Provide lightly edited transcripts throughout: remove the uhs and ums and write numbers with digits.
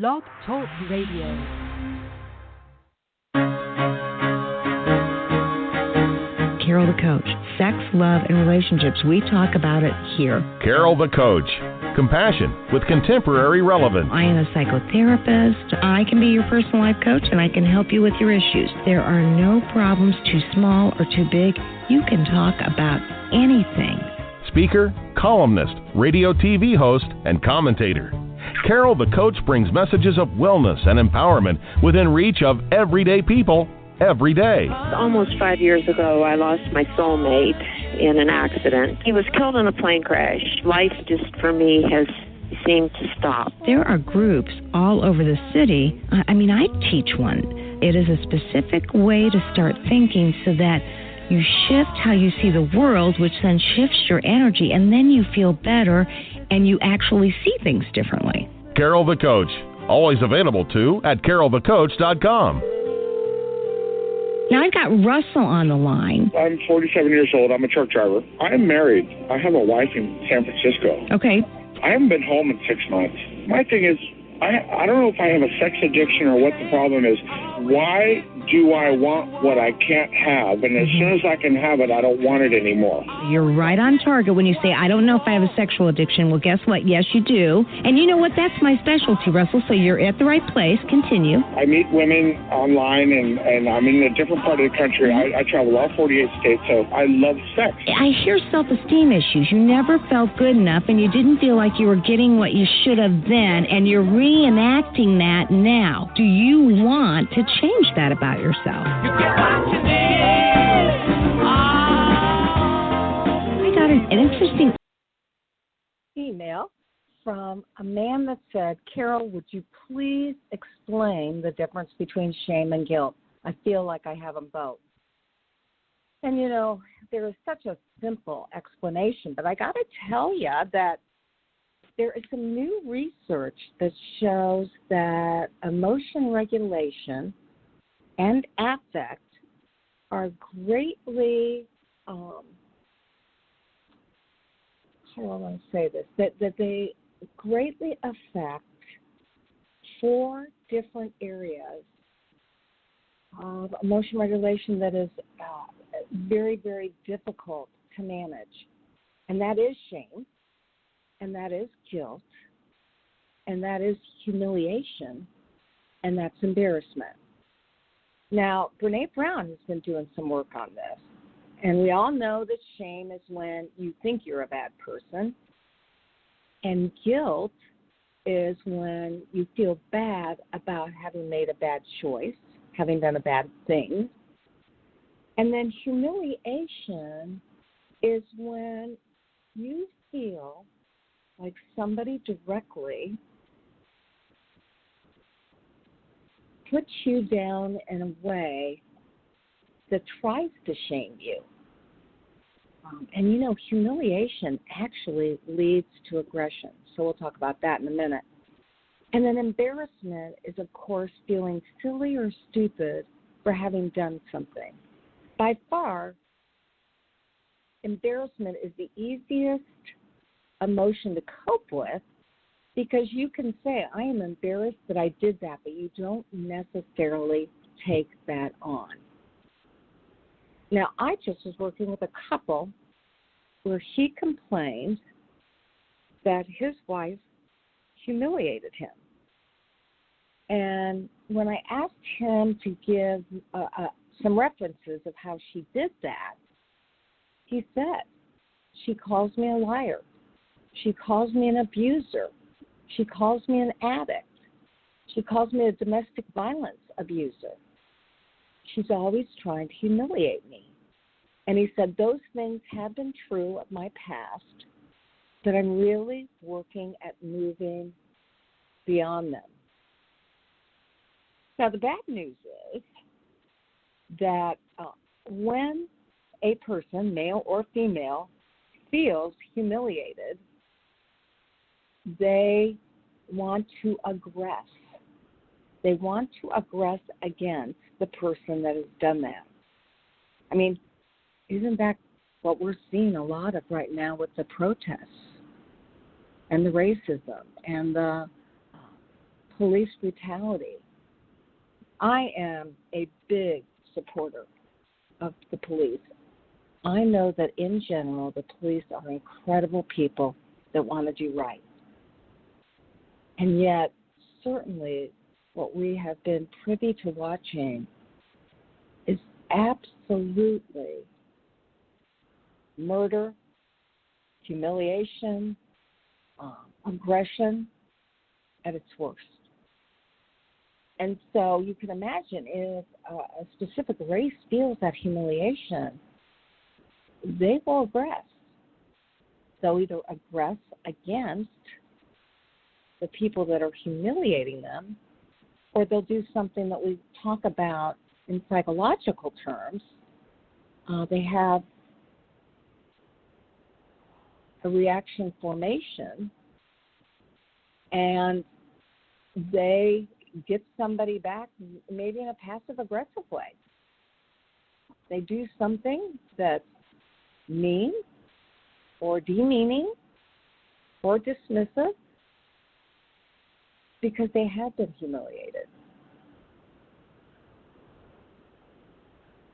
Blog Talk Radio. Carol the Coach. Sex, love, and relationships. We talk about it here. Carol the Coach. Compassion with contemporary relevance. I am a psychotherapist. I can be your personal life coach, and I can help you with your issues. There are no problems too small or too big. You can talk about anything. Speaker, columnist, radio TV host, and commentator. Carol the Coach brings messages of wellness and empowerment within reach of everyday people every day. Almost 5 years ago, I lost my soulmate in an accident. He was killed in a plane crash. Life just, for me, has seemed to stop. There are groups all over the city. I teach one. It is a specific way to start thinking so that you shift how you see the world, which then shifts your energy, and then you feel better and you actually see things differently. Carol the Coach, always available too at carolthecoach.com. Now I've got Russell on the line. I'm 47 years old. I'm a truck driver. I am married. I have a wife in San Francisco. Okay. I haven't been home in 6 months. My thing is, I don't know if I have a sex addiction or what the problem is. Why do I want what I can't have? And as soon as I can have it, I don't want it anymore. You're right on target when you say, I don't know if I have a sexual addiction. Well, guess what? Yes, you do. And you know what? That's my specialty, Russell. So you're at the right place. Continue. I meet women online, and I'm in a different part of the country. I travel all 48 states, so I love sex. I hear self-esteem issues. You never felt good enough, and you didn't feel like you were getting what you should have then, and you're reenacting that now. Do you want to change that about yourself? You get what you need. I got an interesting email from a man that said, Carol, would you please explain the difference between shame and guilt? I feel like I have them both. And, there is such a simple explanation, but I got to tell you that there is some new research that shows that emotion regulation and affect are greatly, how do I want to say this, that they greatly affect 4 different areas of emotion regulation that is very, very difficult to manage. And that is shame, and that is guilt, and that is humiliation, and that's embarrassment. Now, Brene Brown has been doing some work on this, and we all know that shame is when you think you're a bad person, and guilt is when you feel bad about having made a bad choice, having done a bad thing, and then humiliation is when you feel like somebody directly puts you down in a way that tries to shame you. And humiliation actually leads to aggression. So we'll talk about that in a minute. And then embarrassment is, of course, feeling silly or stupid for having done something. By far, embarrassment is the easiest emotion to cope with, because you can say, I am embarrassed that I did that, but you don't necessarily take that on. Now, I just was working with a couple where he complained that his wife humiliated him. And when I asked him to give some references of how she did that, he said, she calls me a liar. She calls me an abuser. She calls me an addict. She calls me a domestic violence abuser. She's always trying to humiliate me. And he said, those things have been true of my past, but I'm really working at moving beyond them. Now, the bad news is that when a person, male or female, feels humiliated, they want to aggress. They want to aggress against the person that has done that. I mean, isn't that what we're seeing a lot of right now with the protests and the racism and the police brutality. I am a big supporter of the police. I know that in general, the police are incredible people that want to do right. And yet, certainly, what we have been privy to watching is absolutely murder, humiliation, aggression at its worst. And so you can imagine if a specific race feels that humiliation, they will aggress. They'll either aggress against the people that are humiliating them, or they'll do something that we talk about in psychological terms. They have a reaction formation, and they get somebody back maybe in a passive-aggressive way. They do something that's mean or demeaning or dismissive because they have been humiliated.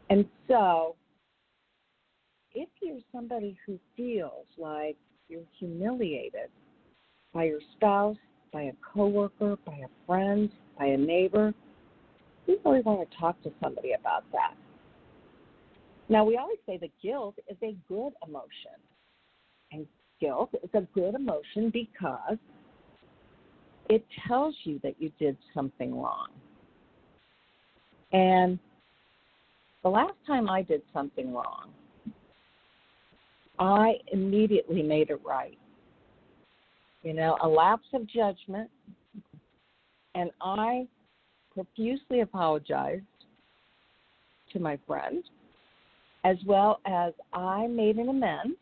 And so, if you're somebody who feels like you're humiliated by your spouse, by a coworker, by a friend, by a neighbor, you really want to talk to somebody about that. Now, we always say that guilt is a good emotion. And guilt is a good emotion because it tells you that you did something wrong. And the last time I did something wrong, I immediately made it right. You know, a lapse of judgment, and I profusely apologized to my friend, as well as I made an amends,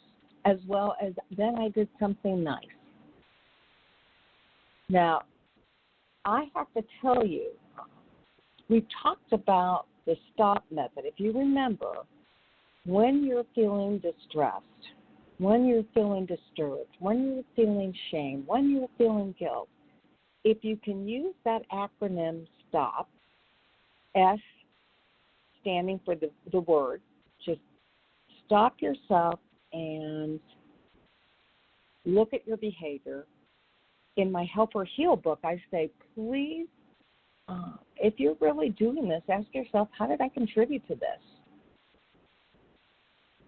as well as then I did something nice. Now, I have to tell you, we've talked about the stop method. If you remember, when you're feeling distressed, when you're feeling disturbed, when you're feeling shame, when you're feeling guilt, if you can use that acronym STOP, S standing for the word, just stop yourself and look at your behavior. In my Help or Heal book, I say, please, if you're really doing this, ask yourself, how did I contribute to this?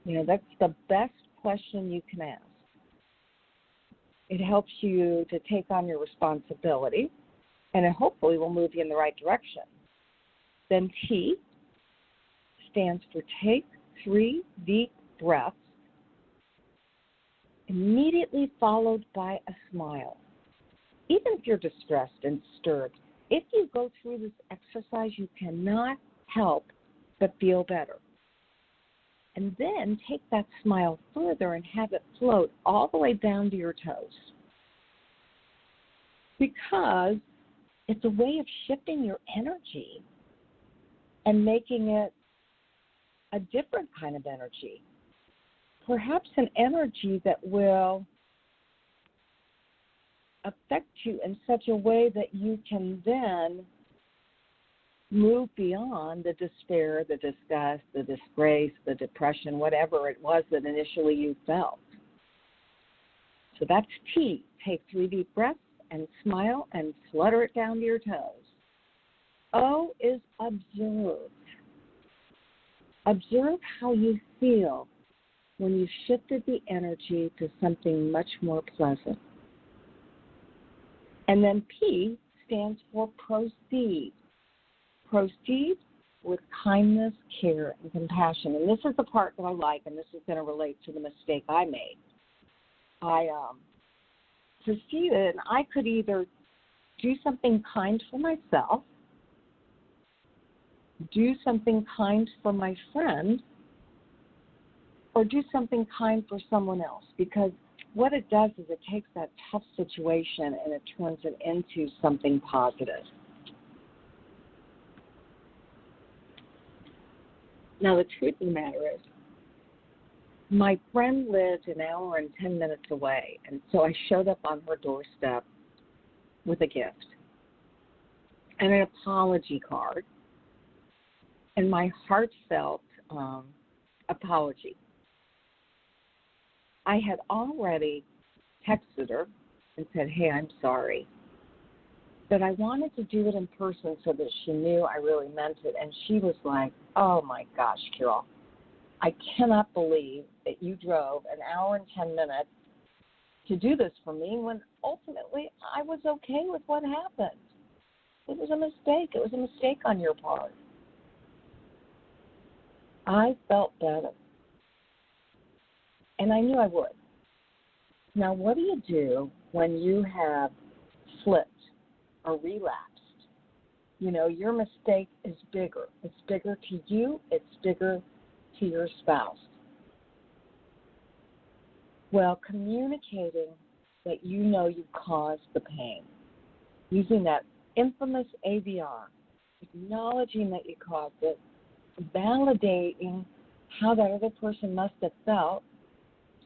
You know, that's the best question you can ask. It helps you to take on your responsibility, and it hopefully will move you in the right direction. Then T stands for take 3 deep breaths, immediately followed by a smile. Even if you're distressed and disturbed, if you go through this exercise, you cannot help but feel better. And then take that smile further and have it float all the way down to your toes. Because it's a way of shifting your energy and making it a different kind of energy. Perhaps an energy that will affect you in such a way that you can then move beyond the despair, the disgust, the disgrace, the depression, whatever it was that initially you felt. So that's T. Take 3 deep breaths and smile and flutter it down to your toes. O is observe. Observe how you feel when you shifted the energy to something much more pleasant. And then P stands for proceed. Proceed with kindness, care, and compassion. And this is the part that I like, and this is going to relate to the mistake I made. I proceeded, and I could either do something kind for myself, do something kind for my friend, or do something kind for someone else. Because what it does is it takes that tough situation and it turns it into something positive. Now, the truth of the matter is, my friend lived an hour and 10 minutes away, and so I showed up on her doorstep with a gift. and an apology card and my heartfelt apology. I had already texted her and said, hey, I'm sorry. But I wanted to do it in person so that she knew I really meant it. And she was like, oh, my gosh, Carol, I cannot believe that you drove an hour and 10 minutes to do this for me when ultimately I was okay with what happened. It was a mistake. It was a mistake on your part. I felt better. And I knew I would. Now, what do you do when you have slipped or relapsed? You know, your mistake is bigger. It's bigger to you. It's bigger to your spouse. Well, communicating that you know you caused the pain, using that infamous AVR, acknowledging that you caused it, validating how that other person must have felt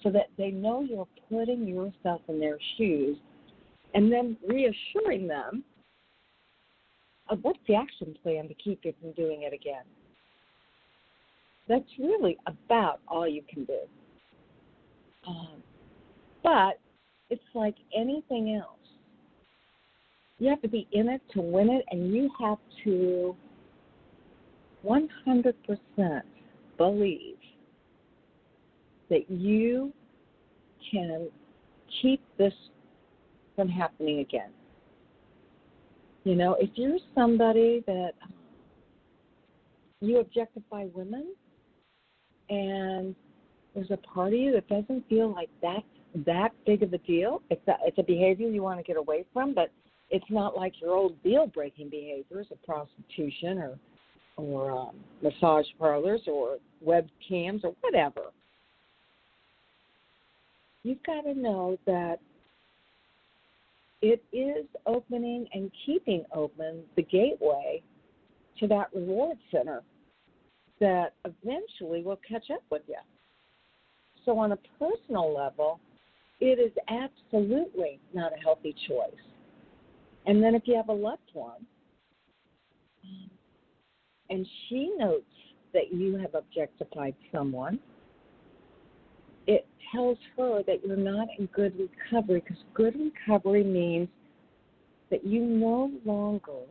so that they know you're putting yourself in their shoes, and then reassuring them of what's the action plan to keep you from doing it again. That's really about all you can do. But it's like anything else. You have to be in it to win it, and you have to 100% believe that you can keep this from happening again. You know, if you're somebody that you objectify women and there's a part of you that doesn't feel like that's that big of a deal, it's a behavior you want to get away from, but it's not like your old deal-breaking behaviors of prostitution or massage parlors or webcams or whatever. You've got to know that it is opening and keeping open the gateway to that reward center that eventually will catch up with you. So on a personal level, it is absolutely not a healthy choice. And then if you have a loved one, and she notes that you have objectified someone, it tells her that you're not in good recovery, because good recovery means that you no longer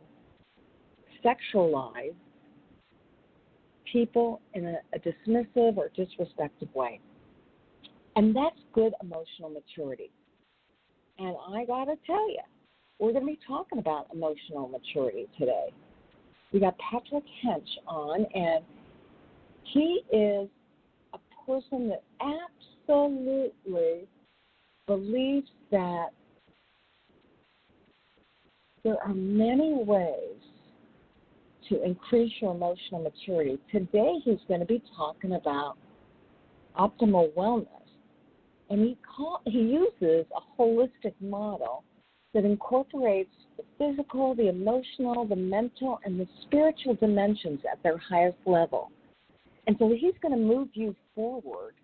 sexualize people in a dismissive or disrespectful way. And that's good emotional maturity. And I got to tell you, we're going to be talking about emotional maturity today. We got Patrick Hentsch on, and he is a person that absolutely believes that there are many ways to increase your emotional maturity. Today he's going to be talking about optimal wellness, and he uses a holistic model that incorporates the physical, the emotional, the mental, and the spiritual dimensions at their highest level. And so he's going to move you forward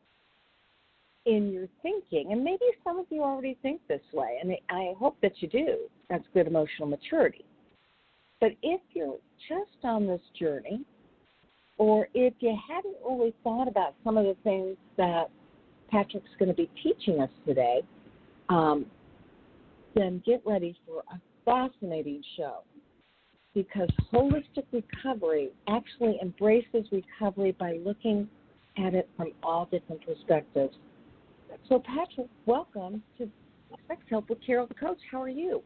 in your thinking. And maybe some of you already think this way, and I hope that you do. That's good emotional maturity. But if you're just on this journey, or if you hadn't really thought about some of the things that Patrick's going to be teaching us today, then get ready for a fascinating show, because holistic recovery actually embraces recovery by looking at it from all different perspectives. So, Patrick, welcome to Sex Help with Carol the Coach. How are you?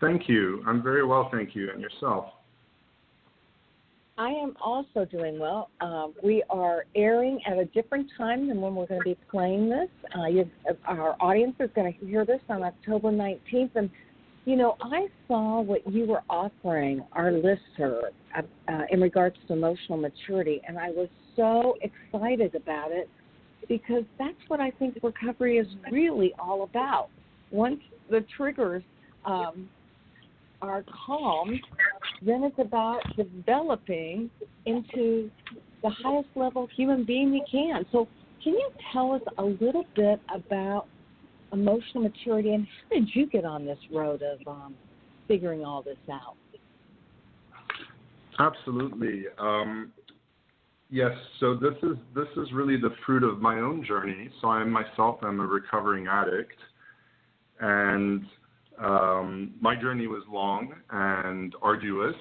Thank you. I'm very well, thank you. And yourself? I am also doing well. We are airing at a different time than when we're going to be playing this. Our audience is going to hear this on October 19th. And, you know, I saw what you were offering our listener in regards to emotional maturity, and I was so excited about it, because that's what I think recovery is really all about. Once the triggers are calmed, then it's about developing into the highest level human being you can. So can you tell us a little bit about emotional maturity, and how did you get on this road of figuring all this out? Absolutely. Yes. So this is really the fruit of my own journey. So I myself am a recovering addict, and my journey was long and arduous.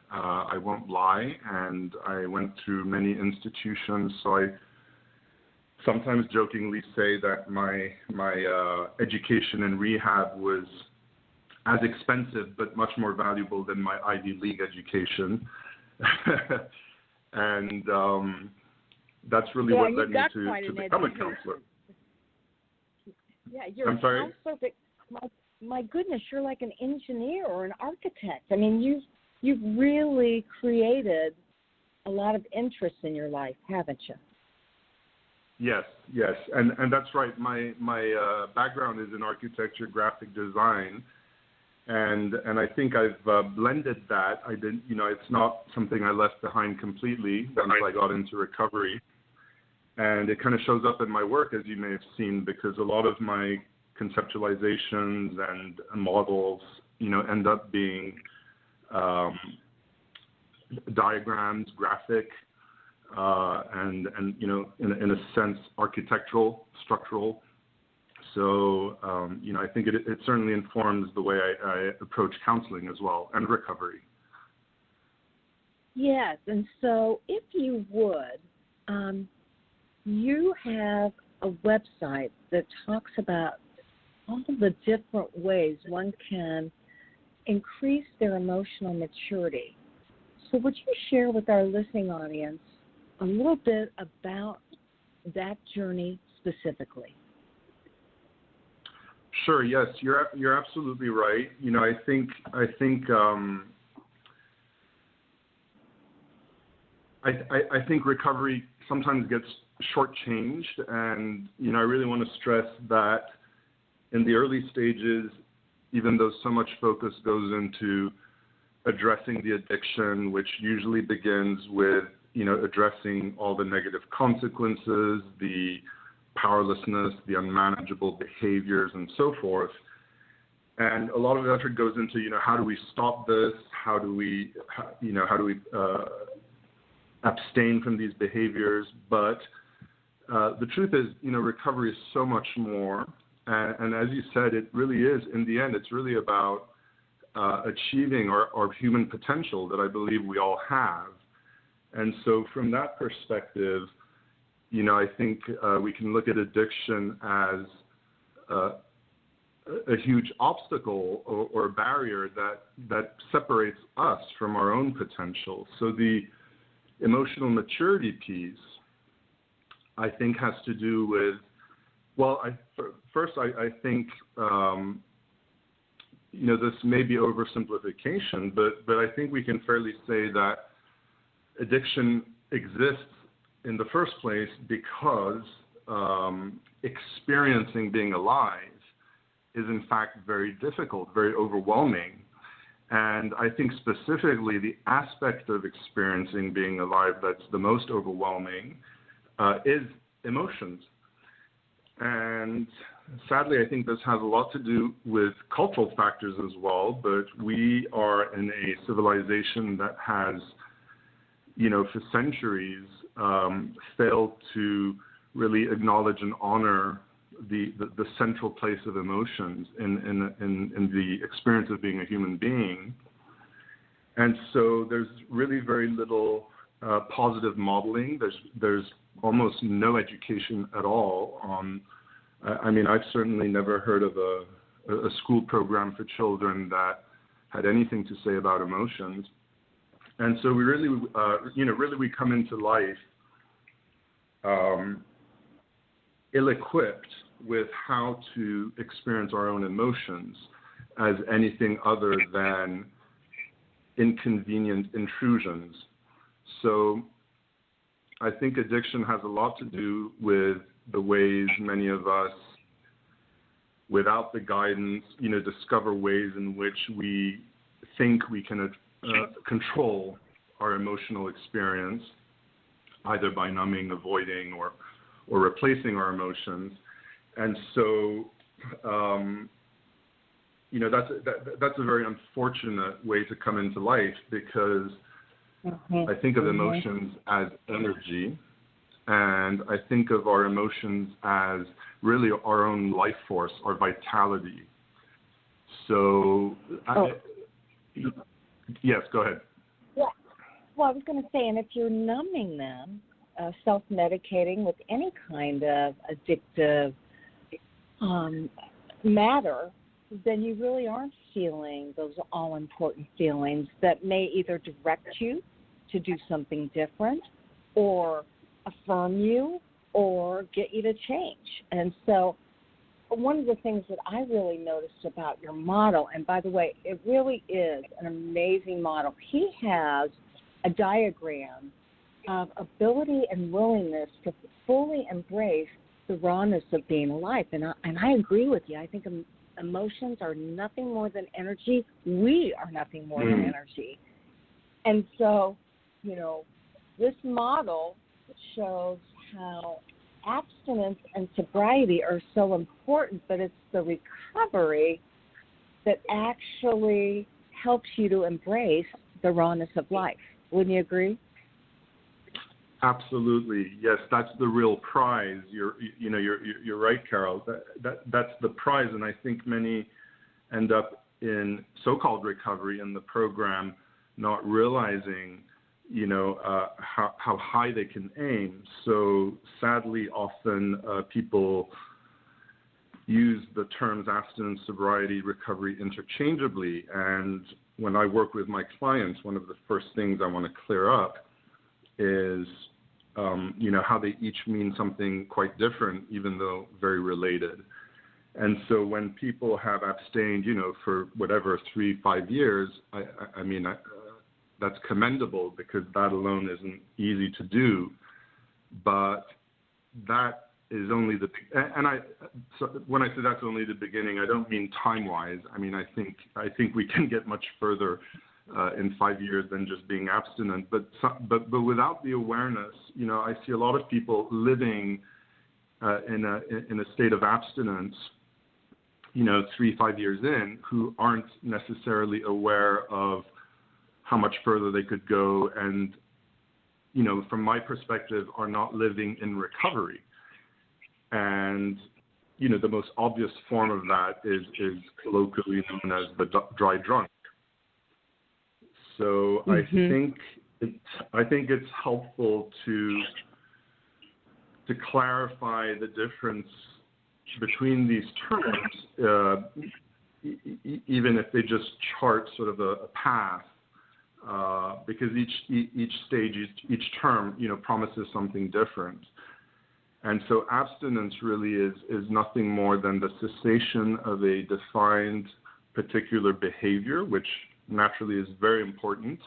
I won't lie, and I went through many institutions. So I sometimes jokingly say that my education in rehab was as expensive but much more valuable than my Ivy League education. And that's really what led me to become a counselor. Yeah, you're I'm sorry? a counselor, but my goodness, you're like an engineer or an architect. I mean, you've really created a lot of interest in your life, haven't you? Yes, and that's right. My background is in architecture, graphic design, and I think I've blended that. I didn't, it's not something I left behind completely once I got into recovery, and it kind of shows up in my work, as you may have seen, because a lot of my conceptualizations and models, end up being diagrams, graphic. And in a sense, architectural, structural. So, I think it certainly informs the way I approach counseling as well, and recovery. Yes, and so if you would, you have a website that talks about all the different ways one can increase their emotional maturity. So would you share with our listening audience a little bit about that journey specifically? Sure. Yes, you're absolutely right. I think recovery sometimes gets shortchanged, and I really want to stress that in the early stages, even though so much focus goes into addressing the addiction, which usually begins with addressing all the negative consequences, the powerlessness, the unmanageable behaviors, and so forth. And a lot of effort goes into, how do we stop this? How do we abstain from these behaviors? But the truth is, recovery is so much more. And as you said, it really is, in the end, it's really about achieving our human potential that I believe we all have. And so from that perspective, I think we can look at addiction as a huge obstacle or barrier that separates us from our own potential. So the emotional maturity piece, I think, has to do with, I think, this may be oversimplification, but I think we can fairly say that addiction exists in the first place because experiencing being alive is in fact very difficult, very overwhelming. And I think specifically the aspect of experiencing being alive that's the most overwhelming is emotions. And sadly, I think this has a lot to do with cultural factors as well, but we are in a civilization that has, for centuries, failed to really acknowledge and honor the central place of emotions in the experience of being a human being. And so there's really very little positive modeling. There's almost no education at all on. I've certainly never heard of a school program for children that had anything to say about emotions. And so we really, we come into life ill-equipped with how to experience our own emotions as anything other than inconvenient intrusions. So I think addiction has a lot to do with the ways many of us, without the guidance, discover ways in which we think we can control our emotional experience, either by numbing, avoiding, or replacing our emotions. And so, that's a very unfortunate way to come into life, because I think of emotions as energy, and I think of our emotions as really our own life force, our vitality. So, yes, go ahead. Yeah. Well, I was going to say, and if you're numbing them, self-medicating with any kind of addictive matter, then you really aren't feeling those all-important feelings that may either direct you to do something different or affirm you or get you to change. And so one of the things that I really noticed about your model, and by the way, it really is an amazing model. He has a diagram of ability and willingness to fully embrace the rawness of being alive. And I agree with you. I think emotions are nothing more than energy. We are nothing more than energy. And so, this model shows how abstinence and sobriety are so important, but it's the recovery that actually helps you to embrace the rawness of life. Wouldn't you agree? Absolutely, yes. That's the real prize. You're right, Carol. That's the prize, and I think many end up in so-called recovery in the program, not realizing, how high they can aim. So sadly, often people use the terms abstinence, sobriety, recovery interchangeably. And when I work with my clients, one of the first things I want to clear up is, how they each mean something quite different, even though very related. And so when people have abstained, for whatever, 3-5 years, I mean, that's commendable because that alone isn't easy to do. But that is only so when I say that's only the beginning, I don't mean time-wise. I mean, I think we can get much further in 5 years than just being abstinent. But without the awareness, I see a lot of people living in a state of abstinence, 3-5 years in, who aren't necessarily aware of how much further they could go, and from my perspective, are not living in recovery. And the most obvious form of that is colloquially known as the dry drunk. So I think it's helpful to clarify the difference between these terms, even if they just chart sort of a path, because each stage, each term, promises something different. And so abstinence really is nothing more than the cessation of a defined particular behavior, which naturally is very important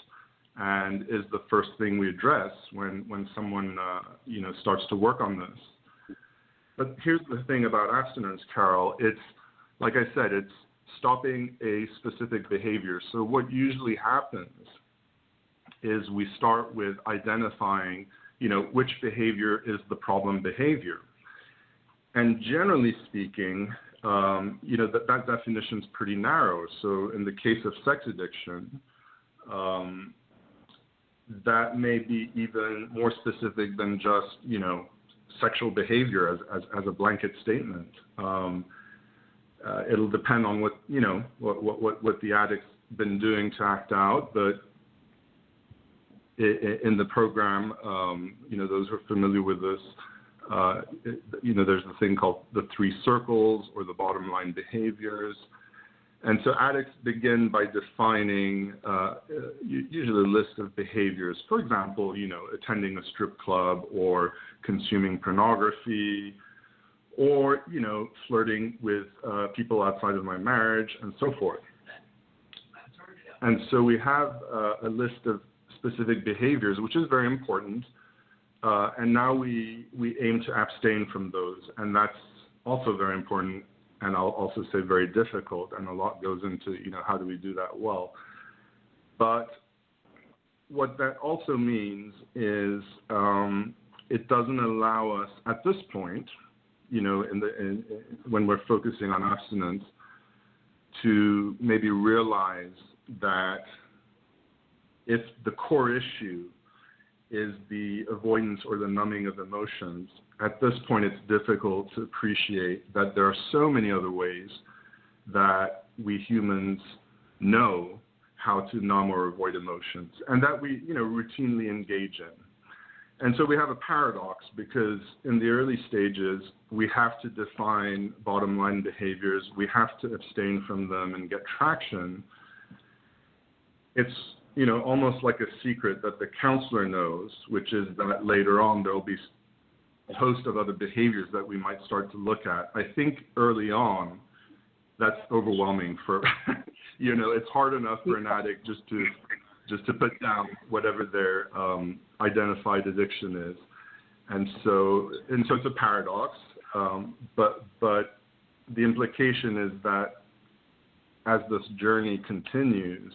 and is the first thing we address when someone starts to work on this. But here's the thing about abstinence, Carol. It's, like I said, it's stopping a specific behavior. So what usually happens is we start with identifying, which behavior is the problem behavior. And generally speaking, that definition is pretty narrow. So in the case of sex addiction, that may be even more specific than just, sexual behavior as a blanket statement. It'll depend on what the addict's been doing to act out, but in the program, those who are familiar with this, there's a thing called the 3 circles or the bottom line behaviors. And so addicts begin by defining usually a list of behaviors. For example, attending a strip club or consuming pornography or, flirting with people outside of my marriage and so forth. And so we have a list of specific behaviors, which is very important. And now we aim to abstain from those. And that's also very important. And I'll also say very difficult, and a lot goes into, how do we do that well. But what that also means is it doesn't allow us at this point, when we're focusing on abstinence, to maybe realize that if the core issue is the avoidance or the numbing of emotions, at this point it's difficult to appreciate that there are so many other ways that we humans know how to numb or avoid emotions, and that we, routinely engage in. And so we have a paradox, because in the early stages, we have to define bottom line behaviors, we have to abstain from them and get traction. It's, almost like a secret that the counselor knows, which is that later on there will be a host of other behaviors that we might start to look at. I think early on, that's overwhelming for, it's hard enough for an addict just to put down whatever their identified addiction is. And so it's a paradox, but the implication is that as this journey continues,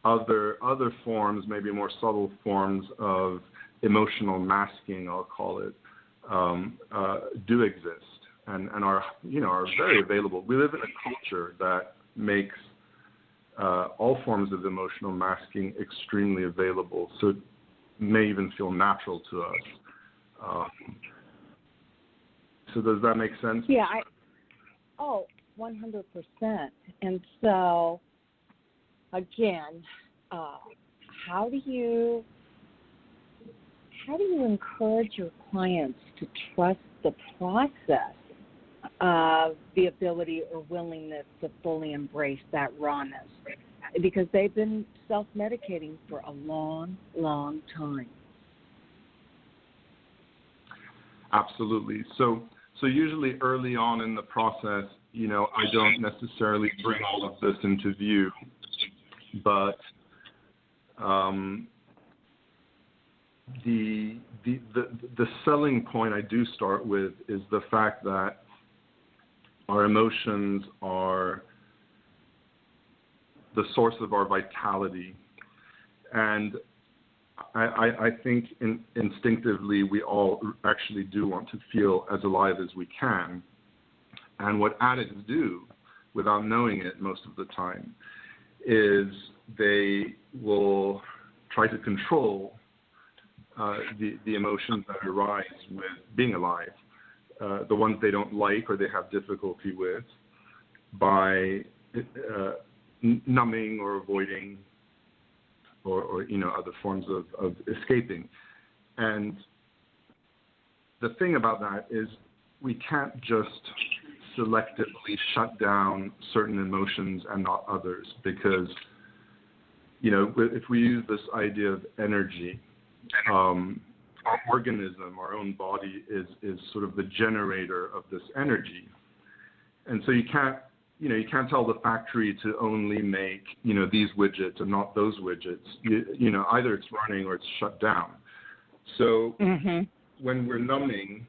other forms, maybe more subtle forms of emotional masking, I'll call it, do exist and are very available. We live in a culture that makes all forms of emotional masking extremely available, so it may even feel natural to us. So does that make sense? Yeah, 100%. And so, again, how do you encourage your clients to trust the process of the ability or willingness to fully embrace that rawness? Because they've been self-medicating for a long, long time. Absolutely. So usually early on in the process, I don't necessarily bring all of this into view, but the selling point I do start with is the fact that our emotions are the source of our vitality, and I think instinctively we all actually do want to feel as alive as we can. And what addicts do, without knowing it most of the time, is they will try to control the emotions that arise with being alive, the ones they don't like or they have difficulty with, by numbing or avoiding or other forms of escaping. And the thing about that is we can't just selectively shut down certain emotions and not others, because if we use this idea of energy, our organism, our own body is sort of the generator of this energy. And so you can't tell the factory to only make, these widgets and not those widgets. Either it's running or it's shut down. So when we're numbing,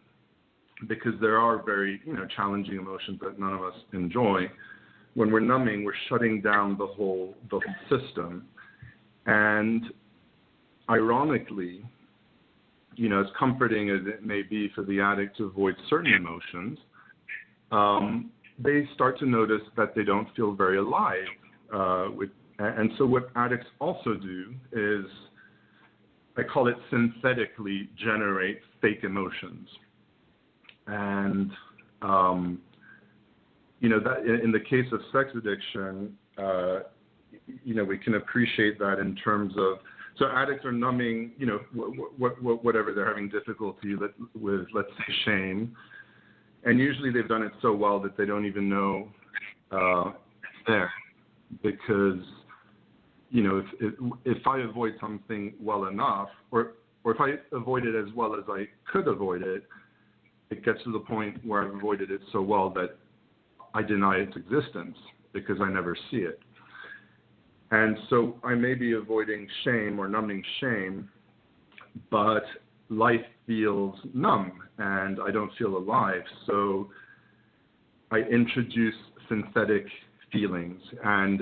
because there are very, challenging emotions that none of us enjoy, when we're numbing, we're shutting down the whole system. And ironically, as comforting as it may be for the addict to avoid certain emotions, they start to notice that they don't feel very alive. And so what addicts also do is, I call it synthetically generate fake emotions. And, that in the case of sex addiction, we can appreciate that in terms of, so addicts are numbing, whatever they're having difficulty with, let's say, shame. And usually they've done it so well that they don't even know it's there. Because, if I avoid something well enough, or if I avoid it as well as I could avoid it, it gets to the point where I've avoided it so well that I deny its existence because I never see it. And so I may be avoiding shame or numbing shame, but life feels numb and I don't feel alive. So I introduce synthetic feelings. And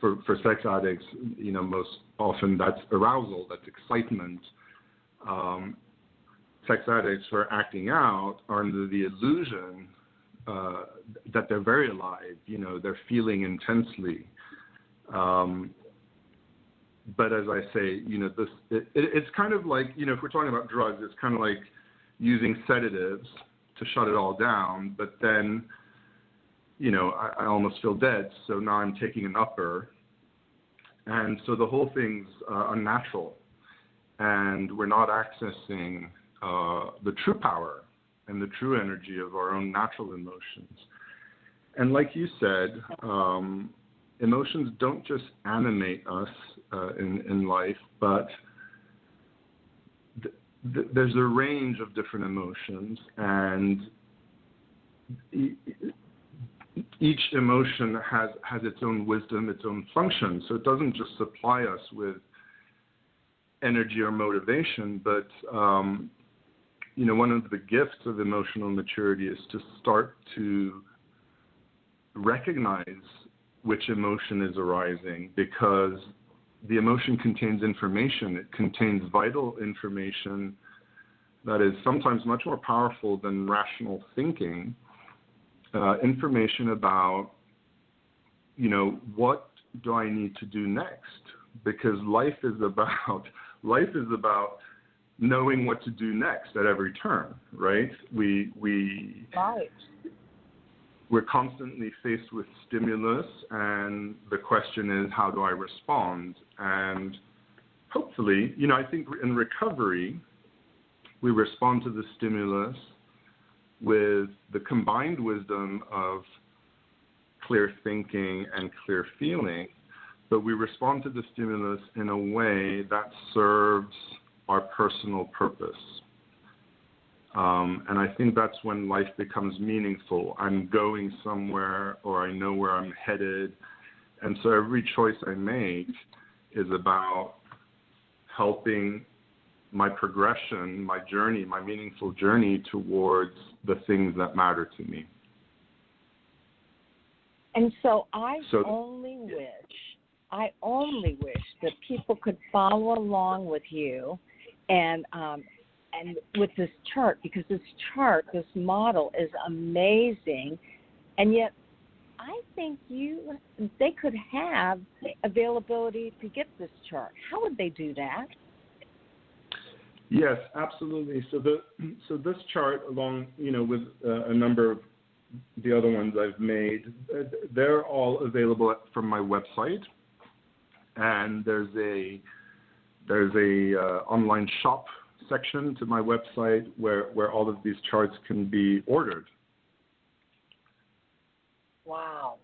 for sex addicts, most often that's arousal, that's excitement. Sex addicts who are acting out are under the illusion that they're very alive, they're feeling intensely. But as I say, it's kind of like, if we're talking about drugs, it's kind of like using sedatives to shut it all down. But then, I almost feel dead, so now I'm taking an upper. And so the whole thing's unnatural. And we're not accessing the true power and the true energy of our own natural emotions. And like you said, emotions don't just animate us in life, but there's a range of different emotions, and each emotion has its own wisdom, its own function. So it doesn't just supply us with energy or motivation, but one of the gifts of emotional maturity is to start to recognize which emotion is arising, because the emotion contains information. It contains vital information that is sometimes much more powerful than rational thinking. Information about, what do I need to do next? Because life is about knowing what to do next at every turn, right? We're constantly faced with stimulus, and the question is, how do I respond? And hopefully, I think in recovery, we respond to the stimulus with the combined wisdom of clear thinking and clear feeling, but we respond to the stimulus in a way that serves our personal purpose. And I think that's when life becomes meaningful. I'm going somewhere, or I know where I'm headed. And so every choice I make is about helping my progression, my journey, my meaningful journey towards the things that matter to me. And so I only wish that people could follow along with you and with this chart, because this model is amazing, and yet I think they could have availability to get this chart. How would they do that? Yes, absolutely. So this chart, along with a number of the other ones I've made, they're all available from my website, and there's a online shop section to my website where all of these charts can be ordered. Wow.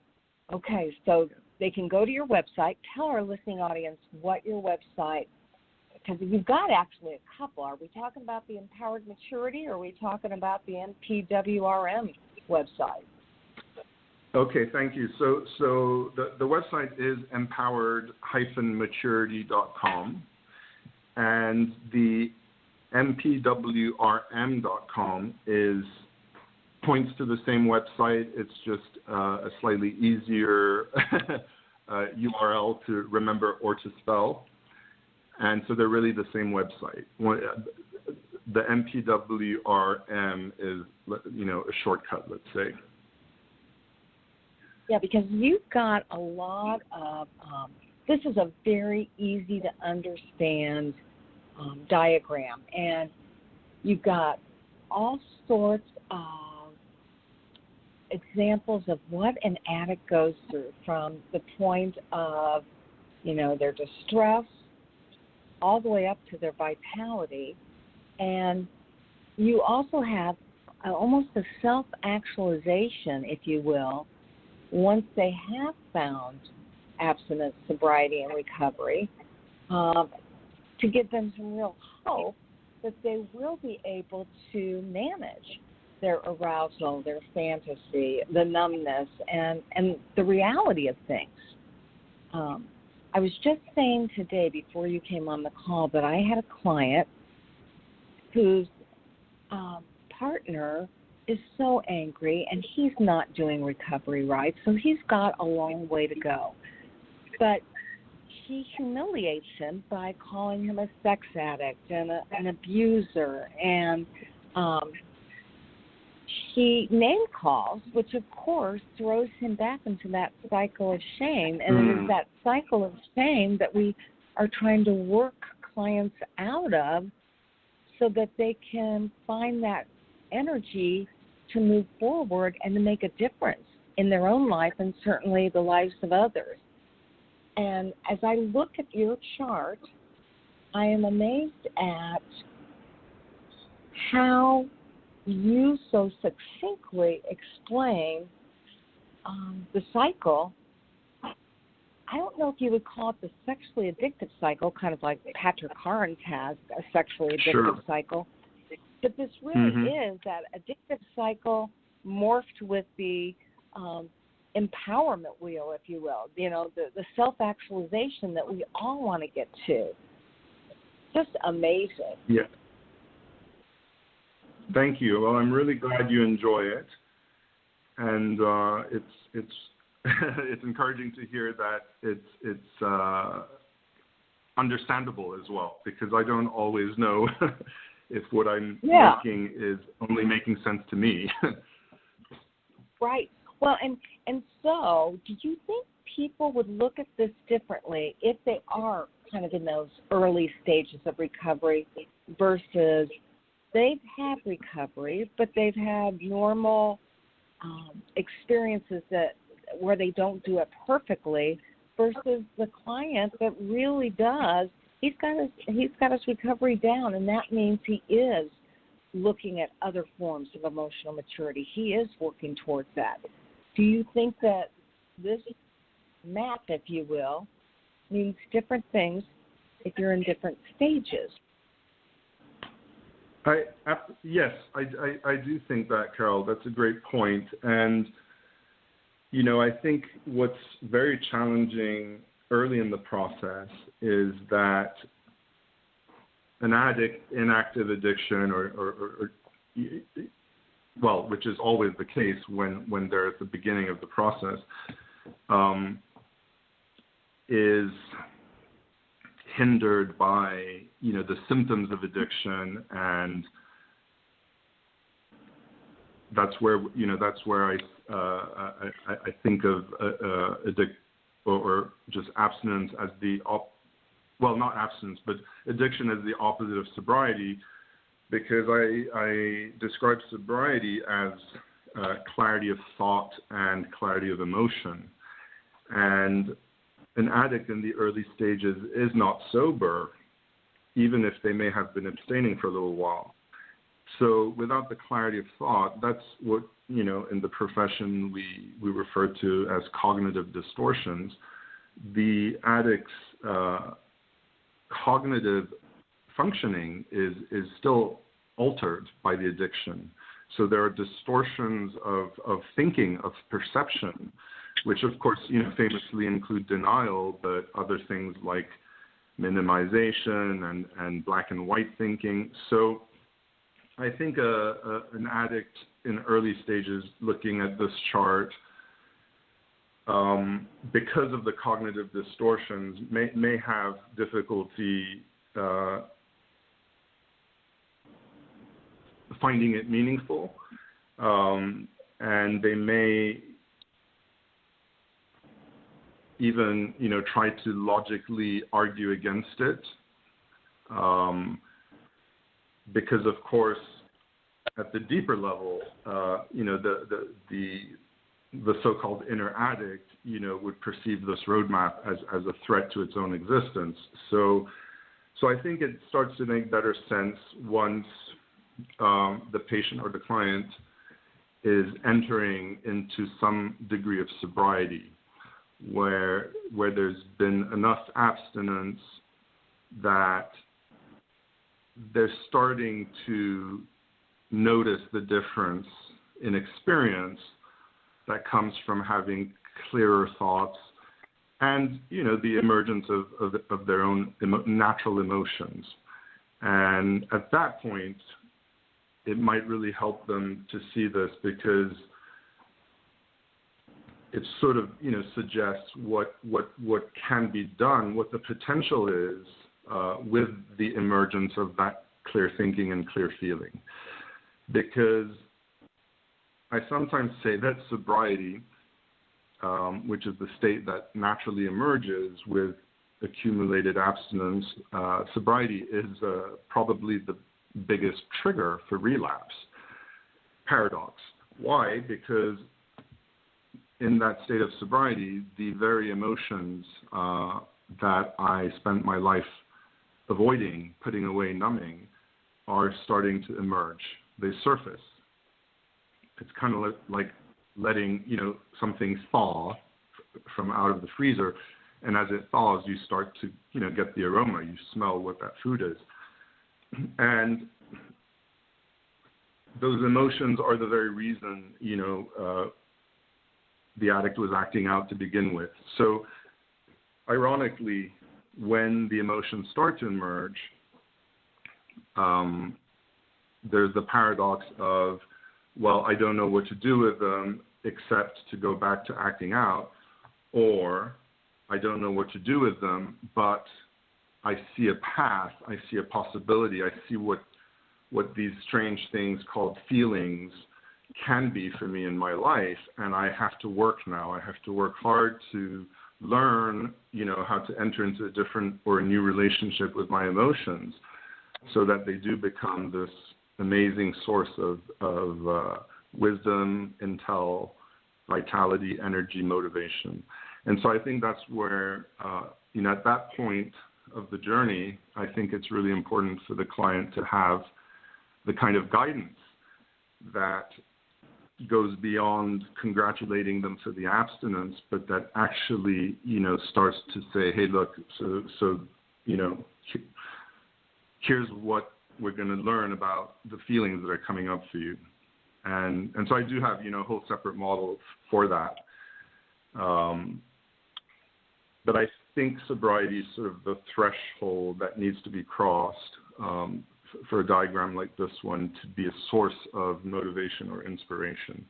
Okay, so they can go to your website. Tell our listening audience what your website, because you've got actually a couple. Are we talking about the Empowered Maturity, or are we talking about the MPWRM website? Okay, thank you. So the website is empowered-maturity.com, and the mpwrm.com points to the same website. It's just a slightly easier URL to remember or to spell. And so they're really the same website. The MPWRM is, a shortcut, let's say. Yeah, because you've got a lot of, this is a very easy to understand diagram, and you've got all sorts of examples of what an addict goes through, from the point of, their distress all the way up to their vitality. And you also have almost a self-actualization, if you will, once they have found abstinence, sobriety, and recovery, to give them some real hope that they will be able to manage their arousal, their fantasy, the numbness, and the reality of things. I was just saying today, before you came on the call, that I had a client whose partner is so angry, and he's not doing recovery right, so he's got a long way to go. But she humiliates him by calling him a sex addict and an abuser, and she name calls, which of course throws him back into that cycle of shame. And it is that cycle of shame that we are trying to work clients out of so that they can find that energy to move forward and to make a difference in their own life and certainly the lives of others. And as I look at your chart, I am amazed at how you so succinctly explain the cycle. I don't know if you would call it the sexually addictive cycle, kind of like Patrick Hentsch has a sexually addictive cycle. But this really is that addictive cycle morphed with the empowerment wheel, if you will, the self-actualization that we all want to get to. Just amazing. Yeah. Thank you. Well, I'm really glad you enjoy it. And it's it's encouraging to hear that it's understandable as well, because I don't always know if what I'm making is only making sense to me. Right. Well, and so do you think people would look at this differently if they are kind of in those early stages of recovery versus they've had recovery, but they've had normal experiences where they don't do it perfectly, versus the client that really does? He's got his recovery down, and that means he is looking at other forms of emotional maturity. He is working towards that. Do you think that this map, if you will, means different things if you're in different stages? Yes, I do think that, Carol. That's a great point. And, I think what's very challenging early in the process is that an addict in active addiction or which is always the case when they're at the beginning of the process, is hindered by, the symptoms of addiction, and that's where I think of or just abstinence as not abstinence, but addiction as the opposite of sobriety, because I describe sobriety as clarity of thought and clarity of emotion. And an addict in the early stages is not sober, even if they may have been abstaining for a little while. So without the clarity of thought, that's what, in the profession we refer to as cognitive distortions. The addict's cognitive functioning is still altered by the addiction. So there are distortions of thinking, of perception, which of course, famously include denial, but other things like minimization and black and white thinking. So I think an addict in early stages looking at this chart, because of the cognitive distortions, may have difficulty finding it meaningful, and they may even, try to logically argue against it, because of course, at the deeper level, the so-called inner addict, would perceive this roadmap as a threat to its own existence. So I think it starts to make better sense once the patient or the client is entering into some degree of sobriety, where there's been enough abstinence that they're starting to notice the difference in experience that comes from having clearer thoughts and, the emergence of their own natural emotions. And at that point, it might really help them to see this, because it sort of, suggests what can be done, what the potential is with the emergence of that clear thinking and clear feeling. Because I sometimes say that sobriety, which is the state that naturally emerges with accumulated abstinence, sobriety is probably the biggest trigger for relapse. Paradox. Why? Because in that state of sobriety, the very emotions that I spent my life avoiding, putting away, numbing, are starting to emerge. They surface. It's kind of like letting something thaw from out of the freezer, and as it thaws, you start to get the aroma. You smell what that food is, and those emotions are the very reason the addict was acting out to begin with. So, ironically, when the emotions start to emerge, there's the paradox of, well, I don't know what to do with them except to go back to acting out, or I don't know what to do with them, but I see a path, I see a possibility, I see what these strange things called feelings can be for me in my life, and I have to work now. I have to work hard to learn, how to enter into a different or a new relationship with my emotions so that they do become this amazing source of wisdom, intel, vitality, energy, motivation. And so I think that's where, at that point of the journey, I think it's really important for the client to have the kind of guidance that goes beyond congratulating them for the abstinence, but that actually, starts to say, hey, look, so here's what we're going to learn about the feelings that are coming up for you. And so I do have, a whole separate model for that. But I think sobriety is sort of the threshold that needs to be crossed for a diagram like this one to be a source of motivation or inspiration.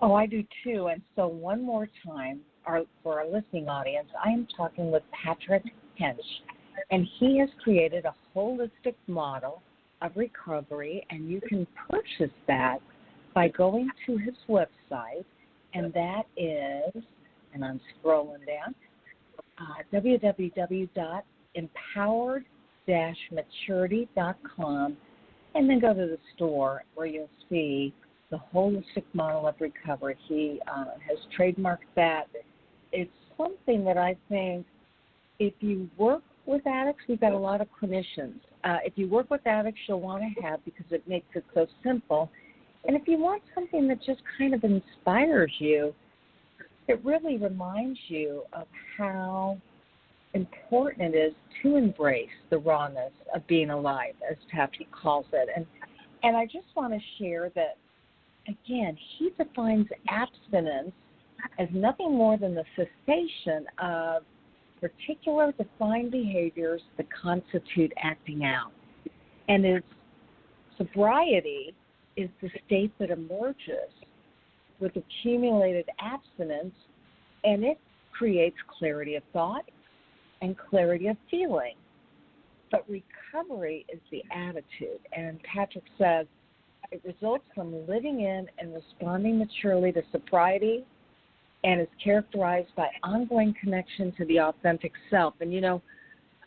Oh, I do too. And so one more time, for our listening audience, I am talking with Patrick Hentsch, and he has created a holistic model of recovery, and you can purchase that by going to his website, and that is, and I'm scrolling down, www.empowered-maturity.com, and then go to the store where you'll see the holistic model of recovery. He has trademarked that. It's something that I think if you work with addicts, we've got a lot of clinicians. If you work with addicts, you'll want to have because it makes it so simple. And if you want something that just kind of inspires you, it really reminds you of how important it is to embrace the rawness of being alive, as Patrick calls it. And I just want to share that, again, he defines abstinence as nothing more than the cessation of particular defined behaviors that constitute acting out. And its sobriety is the state that emerges with accumulated abstinence, and it creates clarity of thought and clarity of feeling. But recovery is the attitude, and Patrick says it results from living in and responding maturely to sobriety, and is characterized by ongoing connection to the authentic self. And,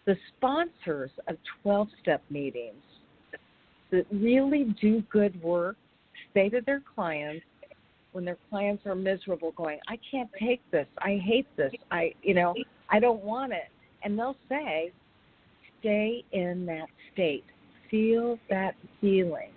the sponsors of 12-step meetings that really do good work say to their clients, when their clients are miserable, going, I can't take this, I hate this, I don't want it. And they'll say, stay in that state. Feel that feeling.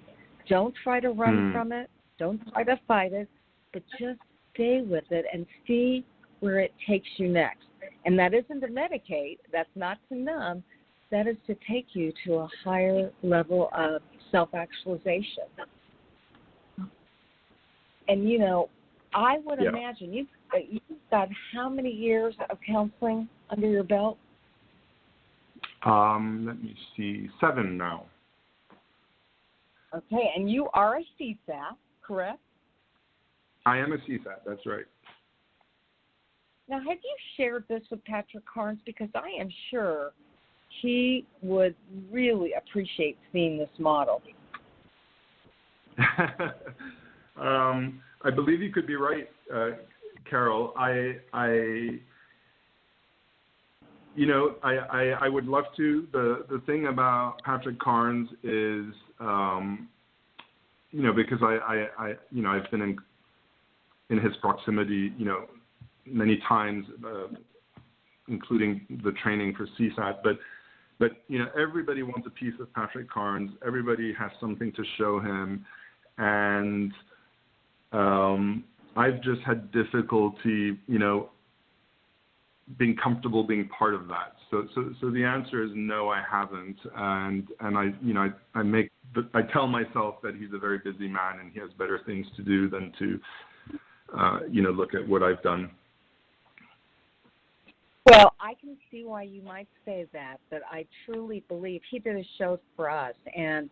Don't try to run from it. Don't try to fight it, but just stay with it and see where it takes you next. And that isn't to medicate. That's not to numb. That is to take you to a higher level of self-actualization. And, I would imagine you've got how many years of counseling under your belt? Let me see, 7 now. Okay, and you are a CSAP, correct? I am a CSAP, that's right. Now, have you shared this with Patrick Carnes? Because I am sure he would really appreciate seeing this model. I believe you could be right, Carol. I I would love to. The thing about Patrick Carnes is, because I've been in his proximity, many times, including the training for CSAT, but everybody wants a piece of Patrick Carnes. Everybody has something to show him, and I've just had difficulty, being comfortable being part of that. So the answer is no, I haven't, and I tell myself that he's a very busy man and he has better things to do than to look at what I've done. Well, I can see why you might say that, but I truly believe he did a show for us, and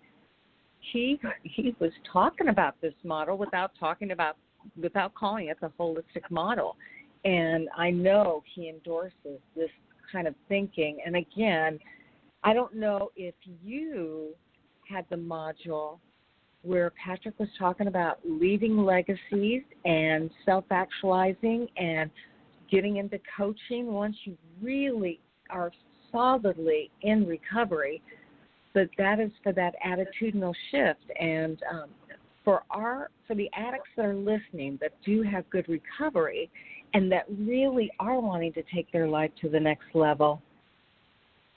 he was talking about this model without calling it the holistic model. And I know he endorses this kind of thinking. And again, I don't know if you had the module where Patrick was talking about leaving legacies and self-actualizing and getting into coaching once you really are solidly in recovery. But that is for that attitudinal shift. And for the addicts that are listening that do have good recovery and that really are wanting to take their life to the next level,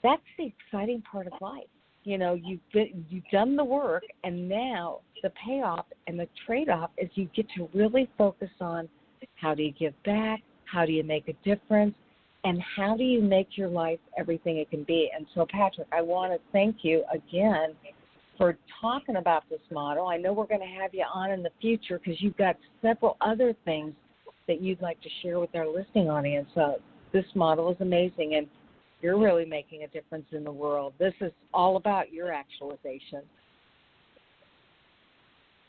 that's the exciting part of life. You've done the work, and now the payoff and the trade-off is you get to really focus on how do you give back, how do you make a difference, and how do you make your life everything it can be. And so, Patrick, I want to thank you again for talking about this model. I know we're going to have you on in the future because you've got several other things that you'd like to share with our listening audience. This model is amazing, and you're really making a difference in the world. This is all about your actualization.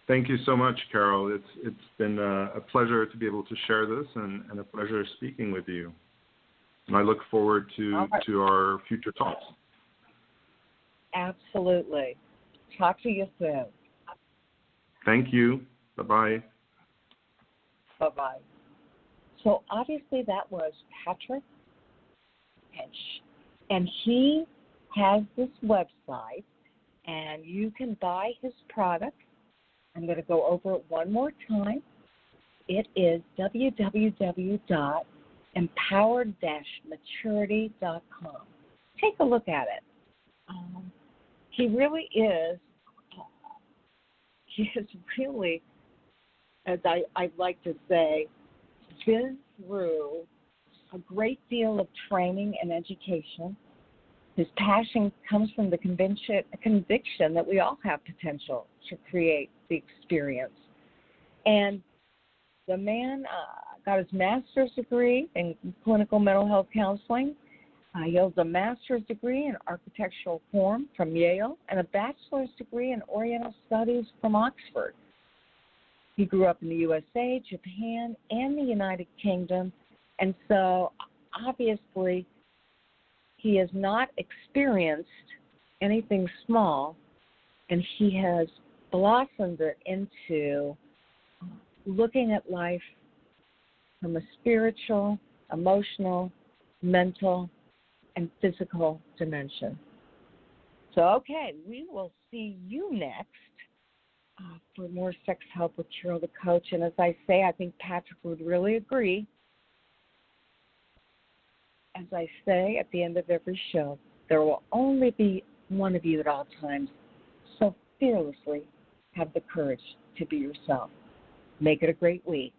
Thank you so much, Carol. It's been a pleasure to be able to share this and a pleasure speaking with you. And I look forward to our future talks. Absolutely. Talk to you soon. Thank you. Bye-bye. Bye-bye. So obviously that was Patrick Hentsch. And he has this website, and you can buy his product. I'm going to go over it one more time. It is www.empowered-maturity.com. Take a look at it. He really is, as I'd like to say, been through a great deal of training and education. His passion comes from the conviction that we all have potential to create the experience. And the man got his master's degree in clinical mental health counseling. He holds a master's degree in architectural form from Yale and a bachelor's degree in Oriental Studies from Oxford. He grew up in the USA, Japan, and the United Kingdom, and so obviously he has not experienced anything small, and he has blossomed it into looking at life from a spiritual, emotional, mental, and physical dimension. So, okay, we will see you next for more Sex Help with Carol the Coach. And as I say, I think Patrick would really agree. As I say at the end of every show, there will only be one of you at all times. So fearlessly have the courage to be yourself. Make it a great week.